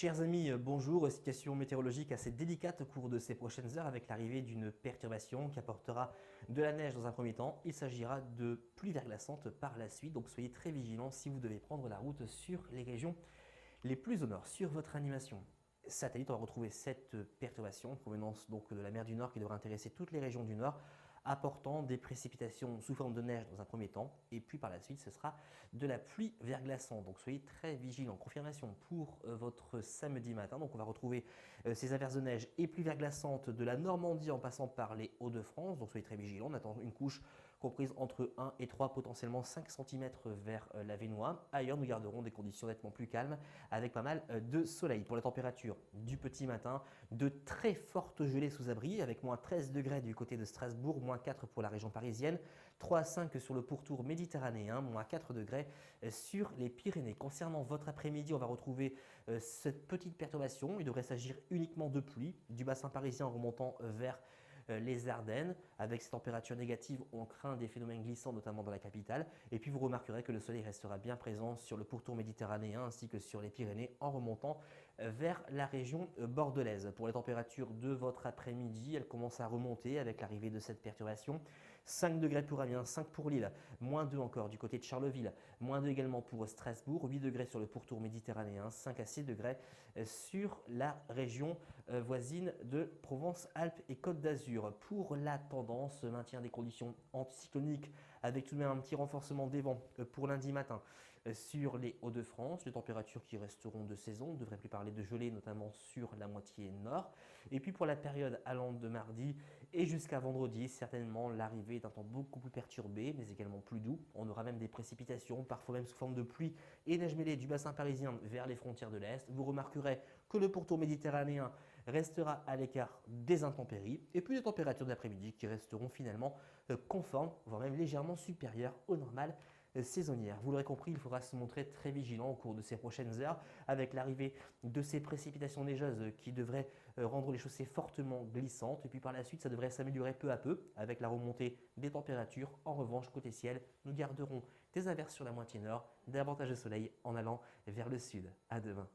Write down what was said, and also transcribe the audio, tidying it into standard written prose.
Chers amis, bonjour. Situation météorologique assez délicate au cours de ces prochaines heures avec l'arrivée d'une perturbation qui apportera de la neige dans un premier temps. Il s'agira de pluies verglaçantes par la suite, donc soyez très vigilants si vous devez prendre la route sur les régions les plus au nord. Sur votre animation satellite, on va retrouver cette perturbation en provenance donc de la mer du Nord qui devrait intéresser toutes les régions du Nord, apportant des précipitations sous forme de neige dans un premier temps, et puis par la suite ce sera de la pluie verglaçante. Donc soyez très vigilants. Confirmation pour votre samedi matin. Donc on va retrouver ces averses de neige et pluie verglaçante de la Normandie en passant par les Hauts-de-France. Donc soyez très vigilants. On attend une couche comprise entre 1 et 3, potentiellement 5 cm vers la Vénois. Ailleurs, nous garderons des conditions nettement plus calmes avec pas mal de soleil. Pour la température du petit matin, de très fortes gelées sous abri avec moins 13 degrés du côté de Strasbourg, moins 4 pour la région parisienne, 3 à 5 sur le pourtour méditerranéen, moins 4 degrés sur les Pyrénées. Concernant votre après-midi, on va retrouver cette petite perturbation. Il devrait s'agir uniquement de pluie du bassin parisien en remontant vers les Ardennes. Avec ces températures négatives, on craint des phénomènes glissants, notamment dans la capitale. Et puis vous remarquerez que le soleil restera bien présent sur le pourtour méditerranéen ainsi que sur les Pyrénées en remontant vers la région bordelaise. Pour les températures de votre après-midi, elles commencent à remonter avec l'arrivée de cette perturbation. 5 degrés pour Amiens, 5 pour Lille, moins 2 encore du côté de Charleville, moins 2 également pour Strasbourg, 8 degrés sur le pourtour méditerranéen, 5 à 6 degrés sur la région voisine de Provence-Alpes et Côte d'Azur. Pour la tendance, maintien des conditions anticycloniques avec tout de même un petit renforcement des vents pour lundi matin sur les Hauts-de-France, les températures qui resteront de saison, on ne devrait plus parler de gelée notamment sur la moitié nord. Et puis pour la période allant de mardi et jusqu'à vendredi, certainement l'arrivée d'un temps beaucoup plus perturbé mais également plus doux. On aura même des précipitations, parfois même sous forme de pluie et neige mêlée du bassin parisien vers les frontières de l'Est. Vous remarquerez que le pourtour méditerranéen restera à l'écart des intempéries et puis des températures d'après-midi qui resteront finalement conformes, voire même légèrement supérieures au normal saisonnière. Vous l'aurez compris, il faudra se montrer très vigilant au cours de ces prochaines heures avec l'arrivée de ces précipitations neigeuses qui devraient rendre les chaussées fortement glissantes. Et puis par la suite, ça devrait s'améliorer peu à peu avec la remontée des températures. En revanche, côté ciel, nous garderons des averses sur la moitié nord, davantage de soleil en allant vers le sud. À demain.